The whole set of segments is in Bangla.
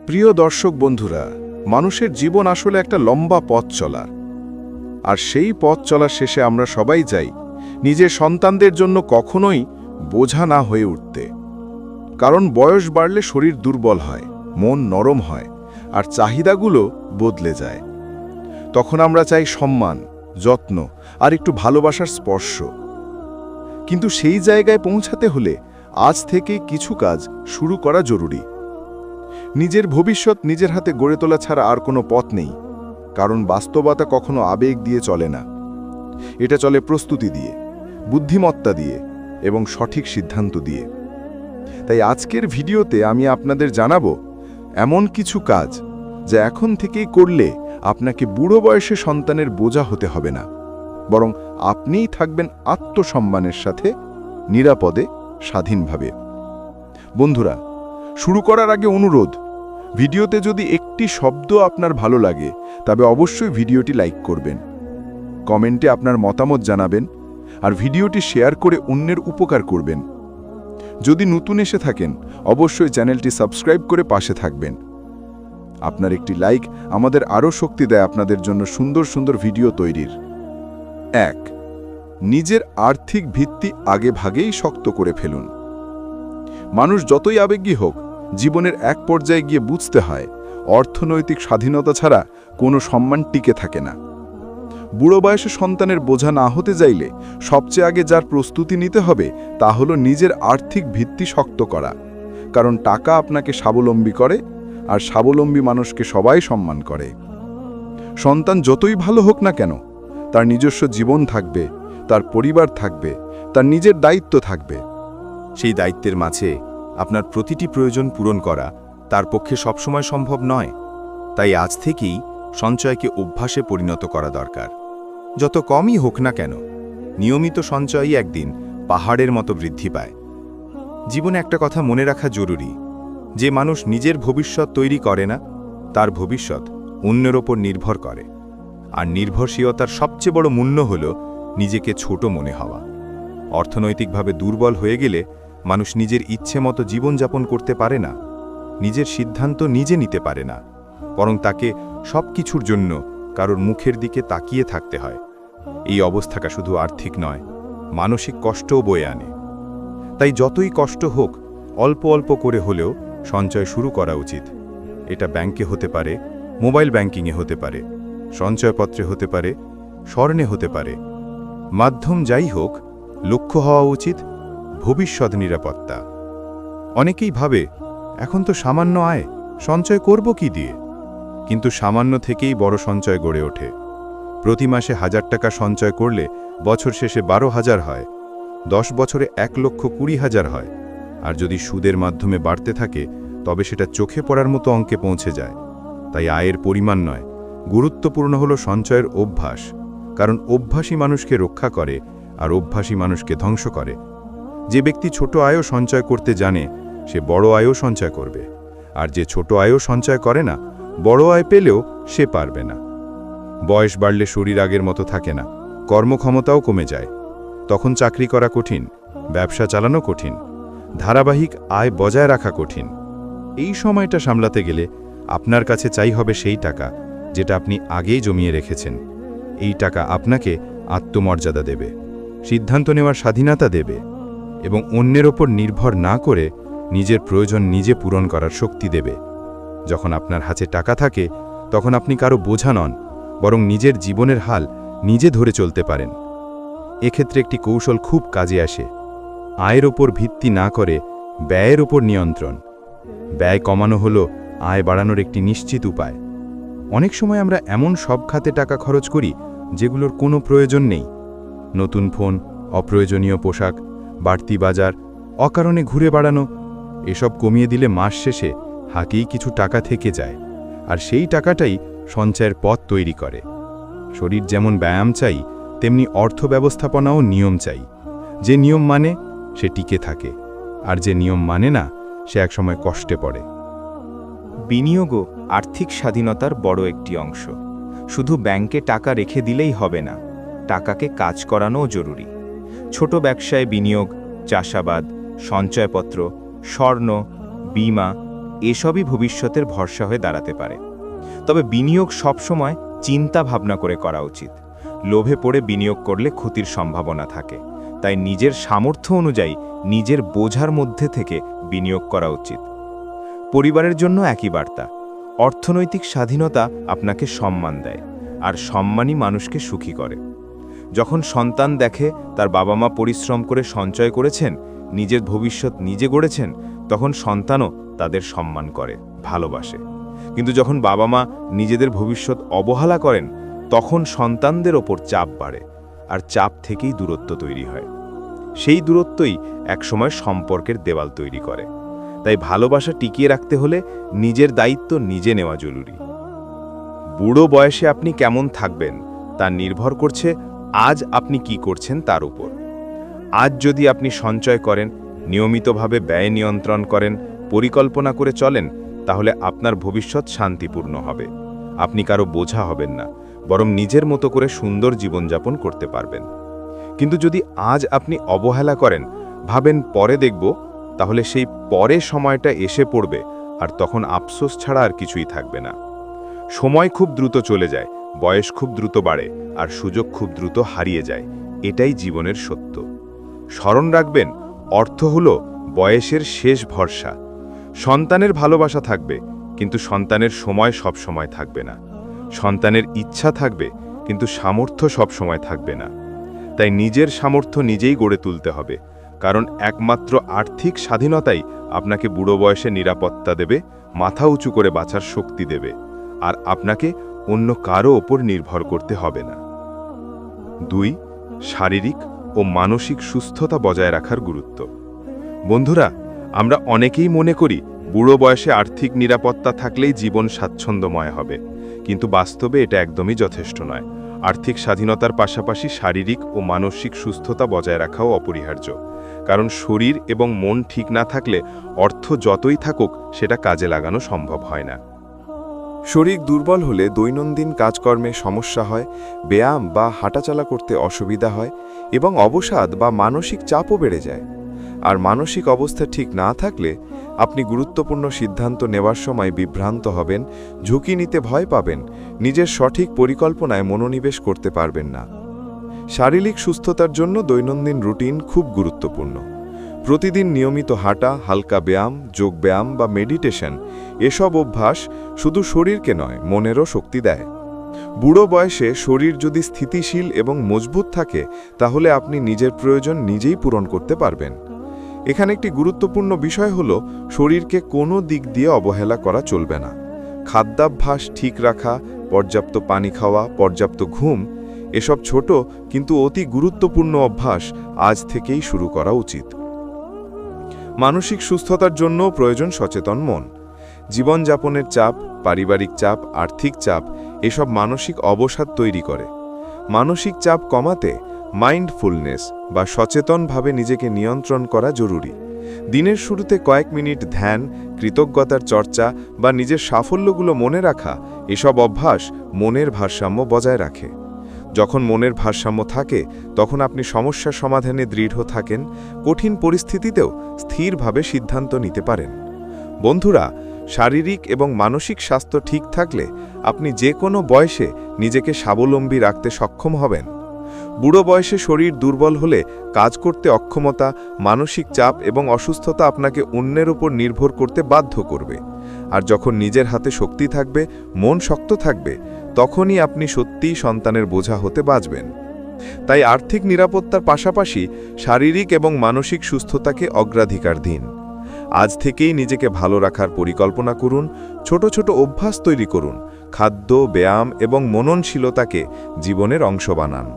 প্রিয় দর্শক বন্ধুরা, মানুষের জীবন আসলে একটা লম্বা পথ চলা। আর সেই পথ চলার শেষে আমরা সবাই চাই নিজের সন্তানদের জন্য কখনোই বোঝা না হয়ে উঠতে। কারণ বয়স বাড়লে শরীর দুর্বল হয়, মন নরম হয়, আর চাহিদাগুলো বদলে যায়। তখন আমরা চাই সম্মান, যত্ন আর একটু ভালোবাসার স্পর্শ। কিন্তু সেই জায়গায় পৌঁছাতে হলে আজ থেকে কিছু কাজ শুরু করা জরুরি। নিজের ভবিষ্যৎ নিজের হাতে গড়ে তোলা ছাড়া আর কোনো পথ নেই। কারণ বাস্তবতা কখনো আবেগ দিয়ে চলে না, এটা চলে প্রস্তুতি দিয়ে, বুদ্ধিমত্তা দিয়ে এবং সঠিক সিদ্ধান্ত দিয়ে। তাই আজকের ভিডিওতে আমি আপনাদের জানাবো এমন কিছু কাজ যা এখন থেকেই করলে আপনাকে বুড়ো বয়সে সন্তানের বোঝা হতে হবে না, বরং আপনিই থাকবেন আত্মসম্মানের সাথে, নিরাপদে, স্বাধীনভাবে। বন্ধুরা, শুরু করার আগে অনুরোধ, ভিডিওতে যদি একটি শব্দ আপনার ভালো লাগে তবে অবশ্যই ভিডিওটি লাইক করবেন, কমেন্টে আপনার মতামত জানাবেন আর ভিডিওটি শেয়ার করে অন্যের উপকার করবেন। যদি নতুন এসে থাকেন অবশ্যই চ্যানেলটি সাবস্ক্রাইব করে পাশে থাকবেন। আপনার একটি লাইক আমাদের আরও শক্তি দেয় আপনাদের জন্য সুন্দর সুন্দর ভিডিও তৈরির। 1. নিজের আর্থিক ভিত্তি আগে ভাগেই শক্ত করে ফেলুন। মানুষ যতই আবেগী হোক, জীবনের এক পর্যায়ে গিয়ে বুঝতে হয় অর্থনৈতিক স্বাধীনতা ছাড়া কোনো সম্মান টিকে থাকে না। বুড়ো বয়সে সন্তানের বোঝা না হতে চাইলে সবচেয়ে আগে যার প্রস্তুতি নিতে হবে তা হলো নিজের আর্থিক ভিত্তি শক্ত করা। কারণ টাকা আপনাকে স্বাবলম্বী করে, আর স্বাবলম্বী মানুষকে সবাই সম্মান করে। সন্তান যতই ভালো হোক না কেন, তার নিজস্ব জীবন থাকবে, তার পরিবার থাকবে, তার নিজের দায়িত্ব থাকবে। সেই দায়িত্বের মাঝে আপনার প্রতিটি প্রয়োজন পূরণ করা তার পক্ষে সবসময় সম্ভব নয়। তাই আজ থেকেই সঞ্চয়কে অভ্যাসে পরিণত করা দরকার। যত কমই হোক না কেন, নিয়মিত সঞ্চয়ই একদিন পাহাড়ের মতো বৃদ্ধি পায়। জীবনে একটা কথা মনে রাখা জরুরি, যে মানুষ নিজের ভবিষ্যৎ তৈরি করে না, তার ভবিষ্যৎ অন্যের ওপর নির্ভর করে। আর নির্ভরশীলতার সবচেয়ে বড় মূল্য হল নিজেকে ছোট মনে হওয়া। অর্থনৈতিকভাবে দুর্বল হয়ে গেলে মানুষ নিজের ইচ্ছে মতো জীবনযাপন করতে পারে না, নিজের সিদ্ধান্ত নিজে নিতে পারে না, বরং তাকে সব কিছুর জন্য কারোর মুখের দিকে তাকিয়ে থাকতে হয়। এই অবস্থাটা শুধু আর্থিক নয়, মানসিক কষ্টও বয়ে আনে। তাই যতই কষ্ট হোক, অল্প অল্প করে হলেও সঞ্চয় শুরু করা উচিত। এটা ব্যাংকে হতে পারে, মোবাইল ব্যাংকিংয়ে হতে পারে, সঞ্চয়পত্রে হতে পারে, স্বর্ণে হতে পারে। মাধ্যম যাই হোক, লক্ষ্য হওয়া উচিত ভবিষ্যৎ নিরাপত্তা। অনেকেই ভাবে, এখন তো সামান্য আয়, সঞ্চয় করব কি দিয়ে? কিন্তু সামান্য থেকেই বড় সঞ্চয় গড়ে ওঠে। প্রতি মাসে 1000 টাকা সঞ্চয় করলে বছর শেষে 12,000 হয়, 10 বছরে 1,20,000 হয়। আর যদি সুদের মাধ্যমে বাড়তে থাকে তবে সেটা চোখে পড়ার মতো অঙ্কে পৌঁছে যায়। তাই আয়ের পরিমাণ নয়, গুরুত্বপূর্ণ হলো সঞ্চয়ের অভ্যাস। কারণ অভ্যাসী মানুষকে রক্ষা করে, আর অভ্যাসী মানুষকে ধ্বংস করে। যে ব্যক্তি ছোট আয়ও সঞ্চয় করতে জানে, সে বড় আয়ও সঞ্চয় করবে। আর যে ছোট আয়ও সঞ্চয় করে না, বড় আয় পেলেও সে পারবে না। বয়স বাড়লে শরীর আগের মতো থাকে না, কর্মক্ষমতাও কমে যায়। তখন চাকরি করা কঠিন, ব্যবসা চালানো কঠিন, ধারাবাহিক আয় বজায় রাখা কঠিন। এই সময়টা সামলাতে গেলে আপনার কাছে চাই হবে সেই টাকা যেটা আপনি আগেই জমিয়ে রেখেছেন। এই টাকা আপনাকে আত্মমর্যাদা দেবে, সিদ্ধান্ত নেওয়ার স্বাধীনতা দেবে এবং অন্যের ওপর নির্ভর না করে নিজের প্রয়োজন নিজে পূরণ করার শক্তি দেবে। যখন আপনার হাতে টাকা থাকে তখন আপনি কারো বোঝা নন, বরং নিজের জীবনের হাল নিজে ধরে চলতে পারেন। এক্ষেত্রে একটি কৌশল খুব কাজে আসে। আয়ের ওপর ভিত্তি না করে ব্যয়ের ওপর নিয়ন্ত্রণ। ব্যয় কমানো হলো আয় বাড়ানোর একটি নিশ্চিত উপায়। অনেক সময় আমরা এমন সব খাতে টাকা খরচ করি যেগুলোর কোনো প্রয়োজন নেই। নতুন ফোন, অপ্রয়োজনীয় পোশাক, বাড়তি বাজার, অকারণে ঘুরে বেড়ানো, এসব কমিয়ে দিলে মাস শেষে হাতেই কিছু টাকা থেকে যায়। আর সেই টাকাটাই সঞ্চয়ের পথ তৈরি করে। শরীর যেমন ব্যায়াম চাই, তেমনি অর্থ ব্যবস্থাপনাও নিয়ম চাই। যে নিয়ম মানে সে টিকে থাকে, আর যে নিয়ম মানে না সে একসময় কষ্টে পড়ে। বিনিয়োগও আর্থিক স্বাধীনতার বড় একটি অংশ। শুধু ব্যাংকে টাকা রেখে দিলেই হবে না, টাকাকে কাজ করানোও জরুরি। ছোট ব্যবসায় বিনিয়োগ, চাষাবাদ, সঞ্চয়পত্র, স্বর্ণ, বীমা এসবই ভবিষ্যতের ভরসা হয়ে দাঁড়াতে পারে। তবে বিনিয়োগ সবসময় চিন্তা ভাবনা করে করা উচিত। লোভে পড়ে বিনিয়োগ করলে ক্ষতির সম্ভাবনা থাকে। তাই নিজের সামর্থ্য অনুযায়ী নিজের বোঝার মধ্যে থেকে বিনিয়োগ করা উচিত। পরিবারের জন্য একই বার্তা। অর্থনৈতিক স্বাধীনতা আপনাকে সম্মান দেয়, আর সম্মানই মানুষকে সুখী করে। যখন সন্তান দেখে তার বাবা মা পরিশ্রম করে সঞ্চয় করেছেন, নিজের ভবিষ্যৎ নিজে গড়েছেন, তখন সন্তানও তাদের সম্মান করে, ভালোবাসে। কিন্তু যখন বাবা মা নিজেদের ভবিষ্যৎ অবহেলা করেন, তখন সন্তানদের ওপর চাপ বাড়ে, আর চাপ থেকেই দূরত্ব তৈরি হয়। সেই দূরত্বই একসময় সম্পর্কের দেওয়াল তৈরি করে। তাই ভালোবাসা টিকিয়ে রাখতে হলে নিজের দায়িত্ব নিজে নেওয়া জরুরি। বুড়ো বয়সে আপনি কেমন থাকবেন তা নির্ভর করছে আজ আপনি কি করছেন তার উপর। আজ যদি আপনি সঞ্চয় করেন, নিয়মিতভাবে ব্যয় নিয়ন্ত্রণ করেন, পরিকল্পনা করে চলেন, তাহলে আপনার ভবিষ্যৎ শান্তিপূর্ণ হবে। আপনি কারো বোঝা হবেন না, বরং নিজের মতো করে সুন্দর জীবনযাপন করতে পারবেন। কিন্তু যদি আজ আপনি অবহেলা করেন, ভাবেন পরে দেখব, তাহলে সেই পরে সময়টা এসে পড়বে, আর তখন আফসোস ছাড়া আর কিছুই থাকবে না। সময় খুব দ্রুত চলে যায়, বয়স খুব দ্রুত বাড়ে, আর সুযোগ খুব দ্রুত হারিয়ে যায়। এটাই জীবনের সত্য। স্মরণ রাখবেন, অর্থ হলো বয়সের শেষ ভরসা। সন্তানের ভালোবাসা থাকবে, কিন্তু সন্তানের সময় সব সময় থাকবে না। সন্তানের ইচ্ছা থাকবে, কিন্তু সামর্থ্য সব সময় থাকবে না। তাই নিজের সামর্থ্য নিজেই গড়ে তুলতে হবে, কারণ একমাত্র আর্থিক স্বাধীনতাই আপনাকে বুড়ো বয়সে নিরাপত্তা দেবে, মাথা উঁচু করে বাঁচার শক্তি দেবে, আর আপনাকে অন্য কারো ওপর নির্ভর করতে হবে না। 2. শারীরিক ও মানসিক সুস্থতা বজায় রাখার গুরুত্ব। বন্ধুরা, আমরা অনেকেই মনে করি বুড়ো বয়সে আর্থিক নিরাপত্তা থাকলেই জীবন স্বাচ্ছন্দ্যময় হবে, কিন্তু বাস্তবে এটা একদমই যথেষ্ট নয়। আর্থিক স্বাধীনতার পাশাপাশি শারীরিক ও মানসিক সুস্থতা বজায় রাখাও অপরিহার্য, কারণ শরীর এবং মন ঠিক না থাকলে অর্থ যতই থাকুক সেটা কাজে লাগানো সম্ভব হয় না। শরীর দুর্বল হলে দৈনন্দিন কাজকর্মে সমস্যা হয়, ব্যায়াম বা হাঁটাচলা করতে অসুবিধা হয়, এবং অবসাদ বা মানসিক চাপও বেড়ে যায়। আর মানসিক অবস্থা ঠিক না থাকলে আপনি গুরুত্বপূর্ণ সিদ্ধান্ত নেওয়ার সময় বিভ্রান্ত হবেন, ঝুঁকি নিতে ভয় পাবেন, নিজের সঠিক পরিকল্পনায় মনোনিবেশ করতে পারবেন না। শারীরিক সুস্থতার জন্য দৈনন্দিন রুটিন খুব গুরুত্বপূর্ণ। প্রতিদিন নিয়মিত হাঁটা, হালকা ব্যায়াম, যোগব্যায়াম বা মেডিটেশন, এসব অভ্যাস শুধু শরীরকে নয়, মনেরও শক্তি দেয়। বুড়ো বয়সে শরীর যদি স্থিতিশীল এবং মজবুত থাকে, তাহলে আপনি নিজের প্রয়োজন নিজেই পূরণ করতে পারবেন। এখানে একটি গুরুত্বপূর্ণ বিষয় হল, শরীরকে কোনো দিক দিয়ে অবহেলা করা চলবে না। খাদ্যাভ্যাস ঠিক রাখা, পর্যাপ্ত পানি খাওয়া, পর্যাপ্ত ঘুম, এসব ছোট কিন্তু অতি গুরুত্বপূর্ণ অভ্যাস আজ থেকেই শুরু করা উচিত। মানসিক সুস্থতার জন্য প্রয়োজন সচেতন মন। জীবনযাপনের চাপ, পারিবারিক চাপ, আর্থিক চাপ, এসব মানসিক অবসাদ তৈরি করে। মানসিক চাপ কমাতে মাইন্ডফুলনেস বা সচেতনভাবে নিজেকে নিয়ন্ত্রণ করা জরুরি। দিনের শুরুতে কয়েক মিনিট ধ্যান, কৃতজ্ঞতার চর্চা বা নিজের সাফল্যগুলো মনে রাখা, এসব অভ্যাস মনের ভারসাম্য বজায় রাখে। যখন মনের ভারসাম্য থাকে, তখন আপনি সমস্যা সমাধানে দৃঢ় থাকেন, কঠিন পরিস্থিতিতেও স্থিরভাবে সিদ্ধান্ত নিতে পারেন। বন্ধুরা, শারীরিক এবং মানসিক স্বাস্থ্য ঠিক থাকলে আপনি যে কোনো বয়সে নিজেকে স্বাবলম্বী রাখতে সক্ষম হবেন। বুড়ো বয়সে শরীর দুর্বল হলে কাজ করতে অক্ষমতা, মানসিক চাপ এবং অসুস্থতা আপনাকে অন্যের উপর নির্ভর করতে বাধ্য করবে। আর যখন নিজের হাতে শক্তি থাকবে, মন শক্ত থাকবে, তখনই আপনি সত্যিই সন্তানের বোঝা হতে বাঁচবেন। তাই আর্থিক নিরাপত্তার পাশাপাশি শারীরিক এবং মানসিক সুস্থতাকে অগ্রাধিকার দিন। আজ থেকেই নিজেকে ভালো রাখার পরিকল্পনা করুন, ছোট ছোট অভ্যাস তৈরি করুন, খাদ্য, ব্যায়াম এবং মননশীলতাকে জীবনের অংশ বানান।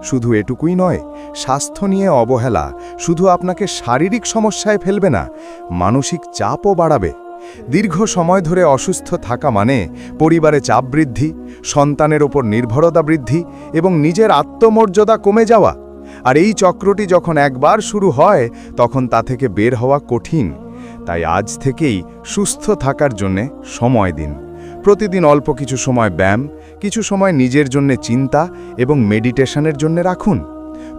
শুধু এটুকুই নয়, স্বাস্থ্য নিয়ে অবহেলা শুধু আপনাকে শারীরিক সমস্যায় ফেলবে না, মানসিক চাপও বাড়াবে। দীর্ঘ সময় ধরে অসুস্থ থাকা মানে পরিবারে চাপ বৃদ্ধি, সন্তানের ওপর নির্ভরতা বৃদ্ধি এবং নিজের আত্মমর্যাদা কমে যাওয়া। আর এই চক্রটি যখন একবার শুরু হয়, তখন তা থেকে বের হওয়া কঠিন। তাই আজ থেকেই সুস্থ থাকার জন্যে সময় দিন। প্রতিদিন অল্প কিছু সময় ব্যায়াম, কিছু সময় নিজের জন্য চিন্তা এবং মেডিটেশনের জন্য রাখুন।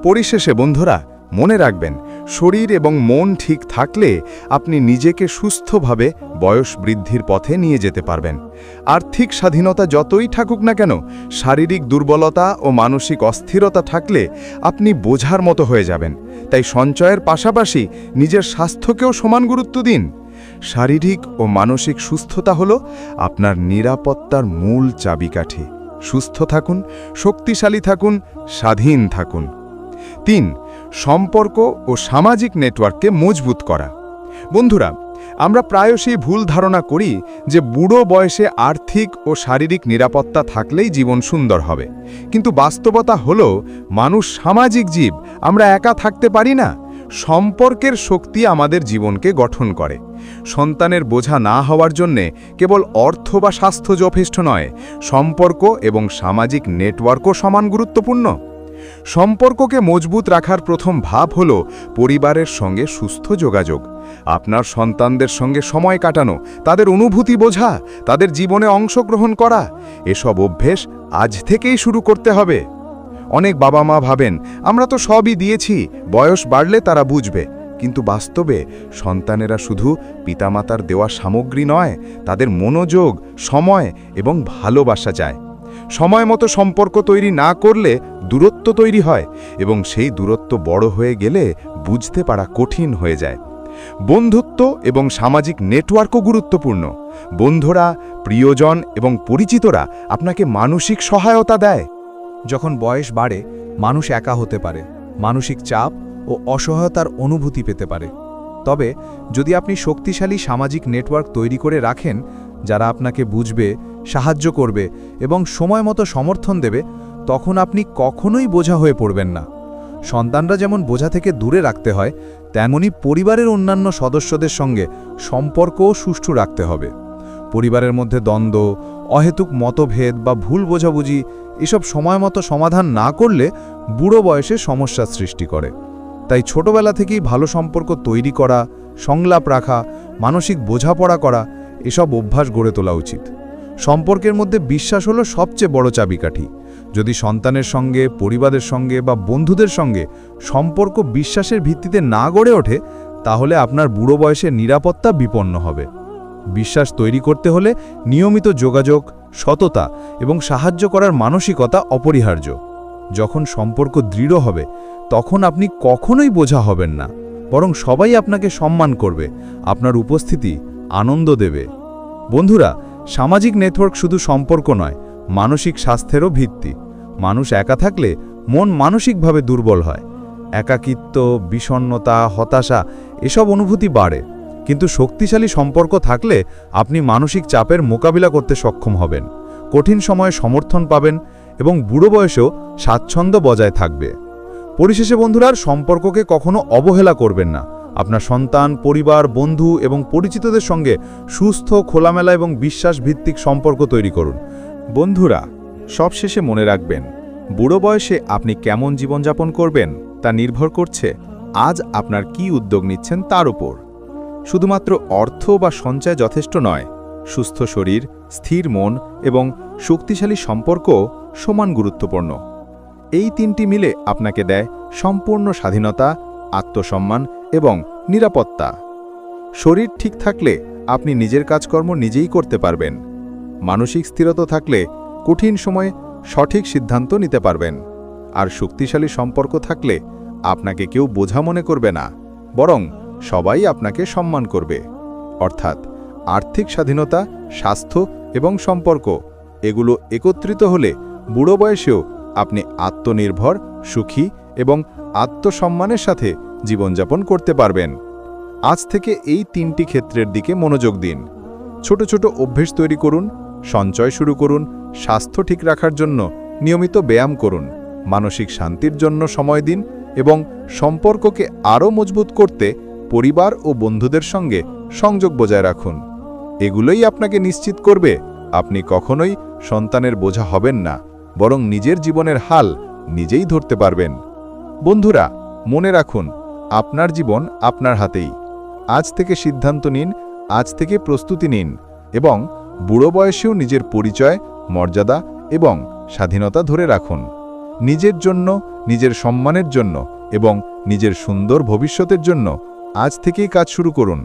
পরিশেষে বন্ধুরা, মনে রাখবেন, শরীর এবং মন ঠিক থাকলে আপনি নিজেকে সুস্থভাবে বয়স বৃদ্ধির পথে নিয়ে যেতে পারবেন। আর্থিক স্বাধীনতা যতই থাকুক না কেন, শারীরিক দুর্বলতা ও মানসিক অস্থিরতা থাকলে আপনি বোঝার মতো হয়ে যাবেন। তাই সঞ্চয়ের পাশাপাশি নিজের স্বাস্থ্যকেও সমান গুরুত্ব দিন। শারীরিক ও মানসিক সুস্থতা হল আপনার নিরাপত্তার মূল চাবিকাঠি। সুস্থ থাকুন, শক্তিশালী থাকুন, স্বাধীন থাকুন। 3. সম্পর্ক ও সামাজিক নেটওয়ার্ককে মজবুত করা। বন্ধুরা, আমরা প্রায়শই ভুল ধারণা করি যে বুড়ো বয়সে আর্থিক ও শারীরিক নিরাপত্তা থাকলেই জীবন সুন্দর হবে। কিন্তু বাস্তবতা হলো মানুষ সামাজিক জীব, আমরা একা থাকতে পারি না। সম্পর্কের শক্তি আমাদের জীবনকে গঠন করে। সন্তানের বোঝা না হওয়ার জন্যে কেবল অর্থ বা স্বাস্থ্য যথেষ্ট নয়, সম্পর্ক এবং সামাজিক নেটওয়ার্কও সমান গুরুত্বপূর্ণ। সম্পর্ককে মজবুত রাখার প্রথম ধাপ হল পরিবারের সঙ্গে সুস্থ যোগাযোগ। আপনার সন্তানদের সঙ্গে সময় কাটানো, তাদের অনুভূতি বোঝা, তাদের জীবনে অংশগ্রহণ করা, এসব অভ্যেস আজ থেকেই শুরু করতে হবে। অনেক বাবা মা ভাবেন, আমরা তো সবই দিয়েছি, বয়স বাড়লে তারা বুঝবে। কিন্তু বাস্তবে সন্তানেরা শুধু পিতামাতার দেওয়া সামগ্রী নয়, তাদের মনোযোগ, সময় এবং ভালোবাসা চায়। সময় মতো সম্পর্ক তৈরি না করলে দূরত্ব তৈরি হয়, এবং সেই দূরত্ব বড় হয়ে গেলে বুঝতে পারা কঠিন হয়ে যায়। বন্ধুত্ব এবং সামাজিক নেটওয়ার্কও গুরুত্বপূর্ণ। বন্ধুরা, প্রিয়জন এবং পরিচিতরা আপনাকে মানসিক সহায়তা দেয়। যখন বয়স বাড়ে, মানুষ একা হতে পারে, মানসিক চাপ ও অসহায়তার অনুভূতি পেতে পারে। তবে যদি আপনি শক্তিশালী সামাজিক নেটওয়ার্ক তৈরি করে রাখেন, যারা আপনাকে বুঝবে, সাহায্য করবে এবং সময় মতো সমর্থন দেবে, তখন আপনি কখনোই বোঝা হয়ে পড়বেন না। সন্তানরা যেমন বোঝা থেকে দূরে রাখতে হয়, তেমনি পরিবারের অন্যান্য সদস্যদের সঙ্গে সম্পর্কও সুষ্ঠু রাখতে হবে। পরিবারের মধ্যে দ্বন্দ্ব, অহেতুক মতভেদ বা ভুল বোঝাবুঝি এসব সময় মতো সমাধান না করলে বুড়ো বয়সে সমস্যার সৃষ্টি করে। তাই ছোটবেলা থেকেই ভালো সম্পর্ক তৈরি করা, সংলাপ রাখা, মানসিক বোঝাপড়া করা এসব অভ্যাস গড়ে তোলা উচিত। সম্পর্কের মধ্যে বিশ্বাস হলো সবচেয়ে বড় চাবিকাঠি। যদি সন্তানের সঙ্গে, পরিবারের সঙ্গে বা বন্ধুদের সঙ্গে সম্পর্ক বিশ্বাসের ভিত্তিতে না গড়ে ওঠে, তাহলে আপনার বুড়ো বয়সে নিরাপত্তা বিপন্ন হবে। বিশ্বাস তৈরি করতে হলে নিয়মিত যোগাযোগ, সততা এবং সাহায্য করার মানসিকতা অপরিহার্য। যখন সম্পর্ক দৃঢ় হবে, তখন আপনি কখনোই বোঝা হবেন না, বরং সবাই আপনাকে সম্মান করবে, আপনার উপস্থিতি আনন্দ দেবে। বন্ধুরা, সামাজিক নেটওয়ার্ক শুধু সম্পর্ক নয়, মানসিক স্বাস্থ্যেরও ভিত্তি। মানুষ একা থাকলে মন মানসিকভাবে দুর্বল হয়। একাকিত্ব, বিষণ্ণতা, হতাশা এসব অনুভূতি বাড়ে। কিন্তু শক্তিশালী সম্পর্ক থাকলে আপনি মানসিক চাপের মোকাবিলা করতে সক্ষম হবেন, কঠিন সময়ে সমর্থন পাবেন এবং বুড়ো বয়সেও স্বাচ্ছন্দ্য বজায় থাকবে। পরিশেষে বন্ধুরা, সম্পর্ককে কখনো অবহেলা করবেন না। আপনার সন্তান, পরিবার, বন্ধু এবং পরিচিতদের সঙ্গে সুস্থ, খোলামেলা এবং বিশ্বাসভিত্তিক সম্পর্ক তৈরি করুন। বন্ধুরা, সবশেষে মনে রাখবেন, বুড়ো বয়সে আপনি কেমন জীবনযাপন করবেন তা নির্ভর করছে আজ আপনার কি উদ্যোগ নিচ্ছেন তার উপর। শুধুমাত্র অর্থ বা সঞ্চয় যথেষ্ট নয়, সুস্থ শরীর, স্থির মন এবং শক্তিশালী সম্পর্ক সমান গুরুত্বপূর্ণ। এই তিনটি মিলে আপনাকে দেয় সম্পূর্ণ স্বাধীনতা, আত্মসম্মান এবং নিরাপত্তা। শরীর ঠিক থাকলে আপনি নিজের কাজকর্ম নিজেই করতে পারবেন। মানসিক স্থিরতা থাকলে কঠিন সময়ে সঠিক সিদ্ধান্ত নিতে পারবেন। আর শক্তিশালী সম্পর্ক থাকলে আপনাকে কেউ বোঝা মনে করবে না, বরং সবাই আপনাকে সম্মান করবে। অর্থাৎ আর্থিক স্বাধীনতা, স্বাস্থ্য এবং সম্পর্ক এগুলো একত্রিত হলে বুড়ো বয়সেও আপনি আত্মনির্ভর, সুখী এবং আত্মসম্মানের সাথে জীবনযাপন করতে পারবেন। আজ থেকে এই তিনটি ক্ষেত্রের দিকে মনোযোগ দিন। ছোট ছোট অভ্যেস তৈরি করুন, সঞ্চয় শুরু করুন, স্বাস্থ্য ঠিক রাখার জন্য নিয়মিত ব্যায়াম করুন, মানসিক শান্তির জন্য সময় দিন এবং সম্পর্ককে আরও মজবুত করতে পরিবার ও বন্ধুদের সঙ্গে সংযোগ বজায় রাখুন। এগুলোই আপনাকে নিশ্চিত করবে আপনি কখনোই সন্তানের বোঝা হবেন না, বরং নিজের জীবনের হাল নিজেই ধরতে পারবেন। বন্ধুরা, মনে রাখুন, আপনার জীবন আপনার হাতেই। আজ থেকে সিদ্ধান্ত নিন, আজ থেকে প্রস্তুতি নিন এবং বুড়ো বয়সেও নিজের পরিচয়, মর্যাদা এবং স্বাধীনতা ধরে রাখুন। নিজের জন্য, নিজের সম্মানের জন্য এবং নিজের সুন্দর ভবিষ্যতের জন্য আজ থেকেই কাজ শুরু করুন।